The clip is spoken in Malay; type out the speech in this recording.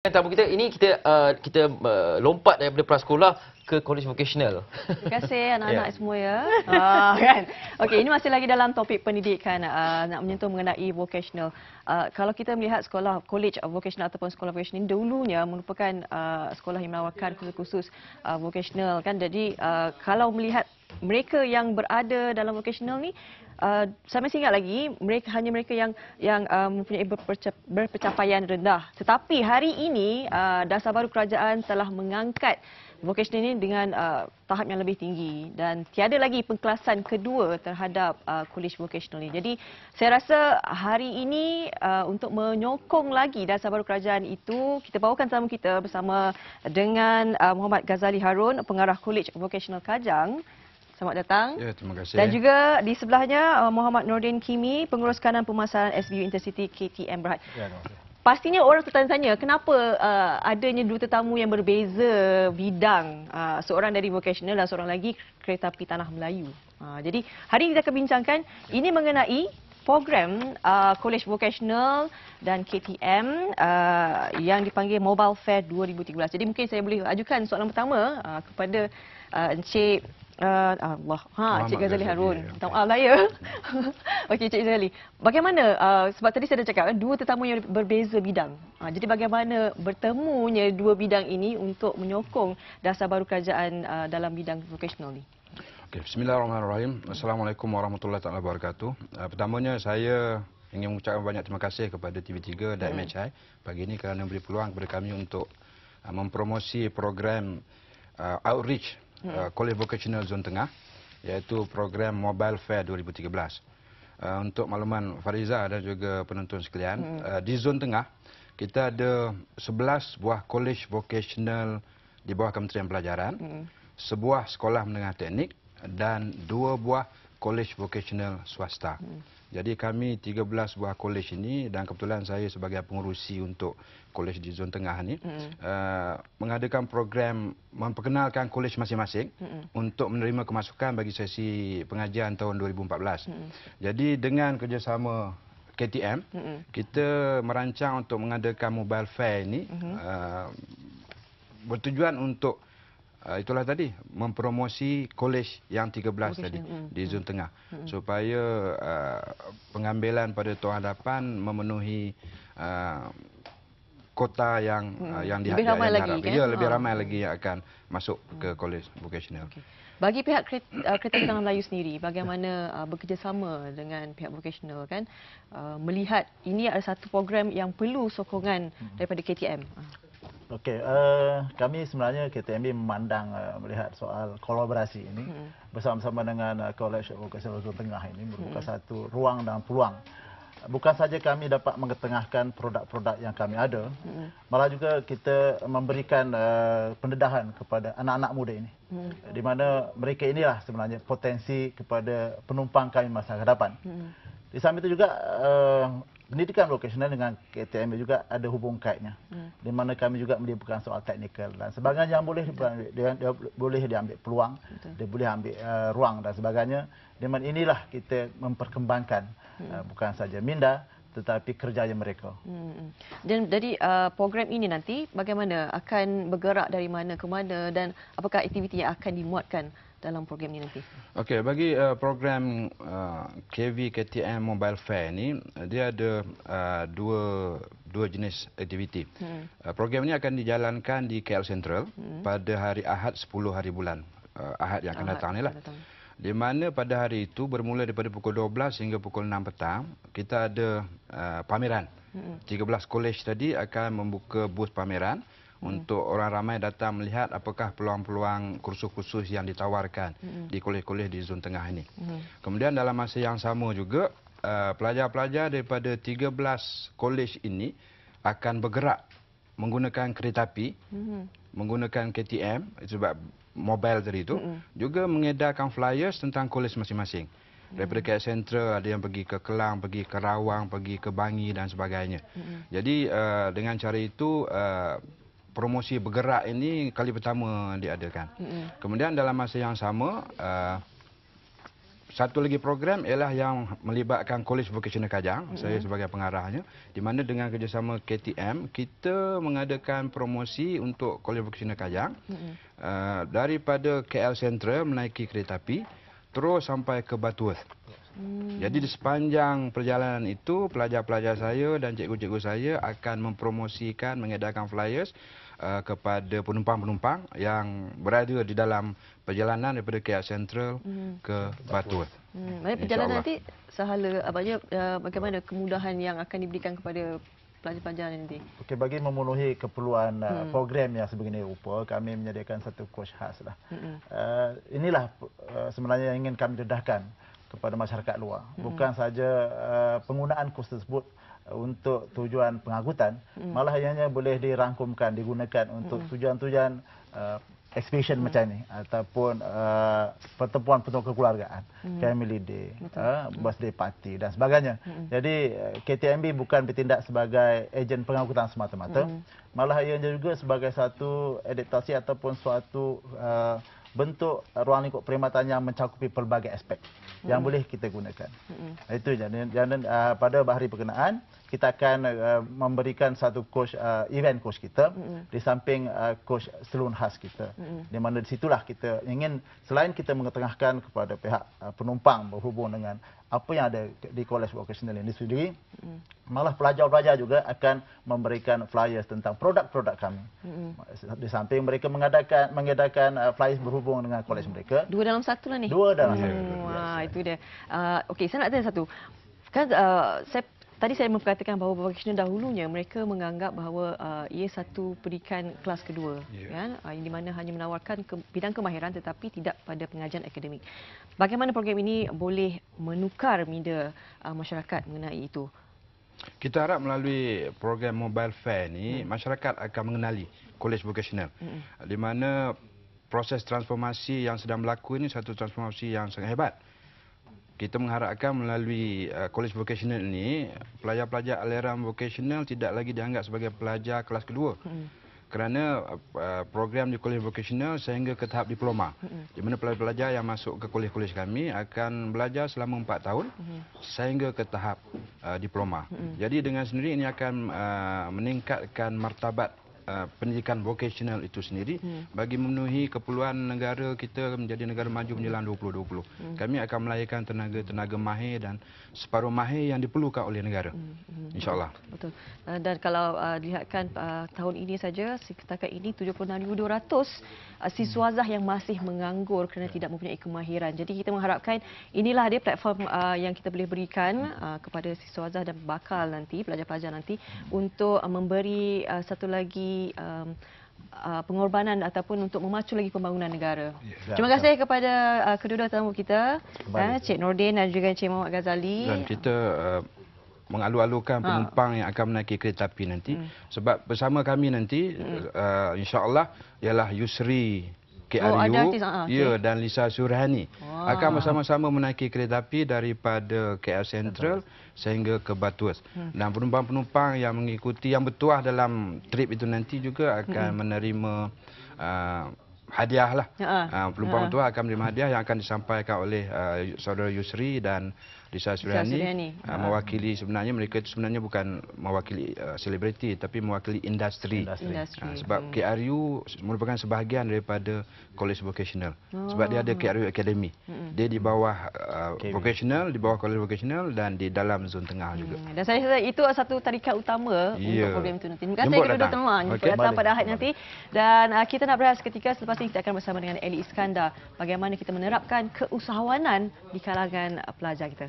Tamu kita ini kita lompat daripada prasekolah ke college vocational. Terima kasih anak-anak semua ya. Kan? Okey, ini masih lagi dalam topik pendidikan, nak menyentuh mengenai vocational. Kalau kita melihat sekolah college vocational ataupun sekolah vocational ini dulunya merupakan sekolah yang menawarkan khusus vocational kan. Jadi kalau melihat mereka yang berada dalam vocational ni, saya masih ingat lagi hanya mereka yang mempunyai berpencapaian rendah. Tetapi hari ini Dasar Baru Kerajaan telah mengangkat vocational ini dengan tahap yang lebih tinggi dan tiada lagi pengkelasan kedua terhadap college vocational ini. Jadi saya rasa hari ini untuk menyokong lagi Dasar Baru Kerajaan itu, kita bawakan tamu kita bersama dengan Muhammad Ghazali Harun, pengarah College Vocational Kajang. Selamat datang. Ya, terima kasih. Dan juga di sebelahnya Muhammad Nordin Kimi, Pengurus Kanan Pemasaran SBU Intercity KTM Berhad. Ya, terima kasih. Pastinya orang tertanya-tanya kenapa adanya dua tetamu yang berbeza bidang, seorang dari vocational dan seorang lagi kereta api tanah Melayu. Jadi hari ini kita akan bincangkan ini mengenai program College Vocational dan KTM yang dipanggil Mobile Fair 2013. Jadi mungkin saya boleh ajukan soalan pertama kepada Encik Cik Ghazali Harun. Minta maaf lah ya. Okey, Cik Ghazali. Bagaimana, sebab tadi saya dah cakap, dua tetamu yang berbeza bidang. Jadi bagaimana bertemunya dua bidang ini untuk menyokong Dasar Baru Kerajaan dalam bidang vocational ni? Okay, bismillahirrahmanirrahim. Assalamualaikum warahmatullahi wabarakatuh. Pertamanya saya ingin mengucapkan banyak terima kasih kepada TV3 dan MHI pagi ini kerana memberi peluang kepada kami untuk mempromosi program outreach College Vocational Zon Tengah, iaitu program Mobile Fair 2013. Untuk makluman Fariza dan juga penonton sekalian, di Zon Tengah kita ada 11 buah College Vocational di bawah Kementerian Pelajaran, sebuah sekolah menengah teknik dan 2 buah College Vocational swasta. Jadi kami 13 buah college ini dan kebetulan saya sebagai pengurusi untuk college di Zon Tengah ni mengadakan program memperkenalkan college masing-masing untuk menerima kemasukan bagi sesi pengajian tahun 2014. Jadi dengan kerjasama KTM, kita merancang untuk mengadakan mobile fair ini bertujuan untuk itulah tadi mempromosi kolej yang 13 tadi di Zon Tengah supaya pengambilan pada tahun hadapan memenuhi kota yang lebih ramai lagi kan? Ya, lebih ramai lagi yang akan masuk ke kolej vocational. Okay. Bagi pihak Kereta Api Tanah Melayu sendiri, bagaimana bekerjasama dengan pihak vocational kan, melihat ini adalah satu program yang perlu sokongan daripada KTM. Okey, kami sebenarnya KTM memandang melihat soal kolaborasi ini bersama-sama dengan College Vocational Zon Tengah ini merupakan satu ruang dan peluang. Bukan saja kami dapat mengetengahkan produk-produk yang kami ada, malah juga kita memberikan pendedahan kepada anak-anak muda ini. Di mana mereka inilah sebenarnya potensi kepada penumpang kami masa hadapan. Di samping itu juga pendidikan vocational dengan KTM juga ada hubung kaitnya, di mana kami juga melibatkan soal teknikal dan sebagainya yang boleh diambil peluang, dia boleh ambil ruang dan sebagainya. Di mana inilah kita memperkembangkan bukan saja minda tetapi kerjaya mereka. Dan dari program ini nanti bagaimana akan bergerak dari mana ke mana dan apakah aktiviti yang akan dimuatkan dalam program ini nanti? Okey, bagi program KV KTM Mobile Fair ni, dia ada dua jenis aktiviti. Program ini akan dijalankan di KL Central pada hari Ahad 10 hari bulan Ahad yang akan datang ni lah. Di mana pada hari itu bermula daripada pukul 12 hingga pukul 6 petang, kita ada pameran. 13 kolej tadi akan membuka booth pameran untuk orang ramai datang melihat apakah peluang-peluang kursus-kursus yang ditawarkan di kolej-kolej di Zon Tengah ini. Kemudian dalam masa yang sama juga, pelajar-pelajar daripada 13 kolej ini akan bergerak menggunakan kereta api, menggunakan KTM sebab mobile tadi itu, juga mengedarkan flyers tentang kolej masing-masing. Daripada KL Central ada yang pergi ke Kelang, pergi ke Rawang, pergi ke Bangi dan sebagainya. Jadi dengan cara itu promosi bergerak ini kali pertama diadakan. Kemudian dalam masa yang sama satu lagi program ialah yang melibatkan Kolej Vocational Kajang. Saya sebagai pengarahnya. Di mana dengan kerjasama KTM, kita mengadakan promosi untuk Kolej Vocational Kajang. Daripada KL Sentral menaiki kereta api, terus sampai ke Butterworth. Jadi di sepanjang perjalanan itu, pelajar-pelajar saya dan cikgu-cikgu saya akan mempromosikan, mengedarkan flyers kepada penumpang-penumpang yang berada di dalam perjalanan daripada KL Sentral ke Butterworth. Perjalanan nanti sahala, bagaimana kemudahan yang akan diberikan kepada pelajar-pelajar nanti? Okey, bagi memenuhi keperluan program yang sebegini rupa, kami menyediakan satu coach khas lah. Inilah sebenarnya yang ingin kami dedahkan kepada masyarakat luar. Bukan saja penggunaan kos tersebut untuk tujuan pengangkutan, malah ianya boleh dirangkumkan, digunakan untuk tujuan-tujuan expedition macam ni, ataupun pertemuan-pertemuan kekeluargaan, family day, birthday party dan sebagainya. Jadi KTMB bukan bertindak sebagai ejen pengangkutan semata-mata, malah ianya juga sebagai satu adaptasi ataupun suatu bentuk ruang lingkup perkhidmatan yang mencakupi pelbagai aspek yang boleh kita gunakan. Itu dan pada hari berkenaan kita akan memberikan satu coach, event coach kita di samping coach saloon khas kita. Di mana di situlah kita ingin selain kita mengetengahkan kepada pihak penumpang berhubung dengan apa yang ada di College Vocational ini sendiri, malah pelajar-pelajar juga akan memberikan flyers tentang produk-produk kami. Di samping mereka mengedarkan flyers berhubung dengan kolej mereka. Dua dalam satu lah ni. Dua dalam satu. Wah, itu dia. Okey, saya nak tanya satu. Kan tadi saya memperkatakan bahawa vocational dahulunya mereka menganggap bahawa ia satu pendidikan kelas kedua, kan? Di mana hanya menawarkan bidang kemahiran tetapi tidak pada pengajian akademik. Bagaimana program ini boleh menukar minda masyarakat mengenai itu? Kita harap melalui program Mobile Fair ni, masyarakat akan mengenali Kolej Vocational. Di mana proses transformasi yang sedang berlaku ini satu transformasi yang sangat hebat. Kita mengharapkan melalui Kolej Vocational ini, pelajar-pelajar aliran vocational tidak lagi dianggap sebagai pelajar kelas kedua. Kerana program di Kolej Vocational sehingga ke tahap diploma. Di mana pelajar-pelajar yang masuk ke kolej-kolej kami akan belajar selama 4 tahun sehingga ke tahap diploma. Jadi dengan sendiri ini akan meningkatkan martabat pendidikan vocational itu sendiri bagi memenuhi keperluan negara kita menjadi negara maju menjelang 2020. Kami akan melahirkan tenaga mahir dan separuh mahir yang diperlukan oleh negara. InsyaAllah. Betul. Dan kalau dilihatkan tahun ini saja, setakat ini 76,200 siswazah yang masih menganggur kerana tidak mempunyai kemahiran. Jadi kita mengharapkan inilah dia platform yang kita boleh berikan kepada siswazah dan bakal nanti, pelajar-pelajar nanti untuk memberi satu lagi pengorbanan ataupun untuk memacu lagi pembangunan negara. Terima kasih kepada kedua-dua tamu kita, Cik Nordin dan juga Cik Muhammad Ghazali. Dan kita mengalu-alukan penumpang yang akan menaiki kereta api nanti. Sebab bersama kami nanti, insya-Allah ialah Yusri KRU dan Lisa Surhani akan bersama-sama menaiki kereta api daripada KL Sentral sehingga ke Butterworth. Dan penumpang-penumpang yang mengikuti, yang bertuah dalam trip itu nanti juga akan menerima hadiah lah. Penumpang bertuah akan menerima hadiah yang akan disampaikan oleh saudara Yusri dan Lisa Surhani. Mewakili, sebenarnya mereka itu sebenarnya bukan mewakili selebriti tapi mewakili industri. Sebab KRU merupakan sebahagian daripada College Vocational. Sebab dia ada KRU Academy. Dia di bawah vocational, di bawah College Vocational dan di dalam zon tengah juga. Dan saya rasa itu satu tarikat utama untuk program itu nanti. Terima kasih kedua-dua teman jumpa datang pada Ahad nanti. Dan kita nak berehat seketika, selepas ini kita akan bersama dengan Eli Iskandar bagaimana kita menerapkan keusahawanan di kalangan pelajar kita.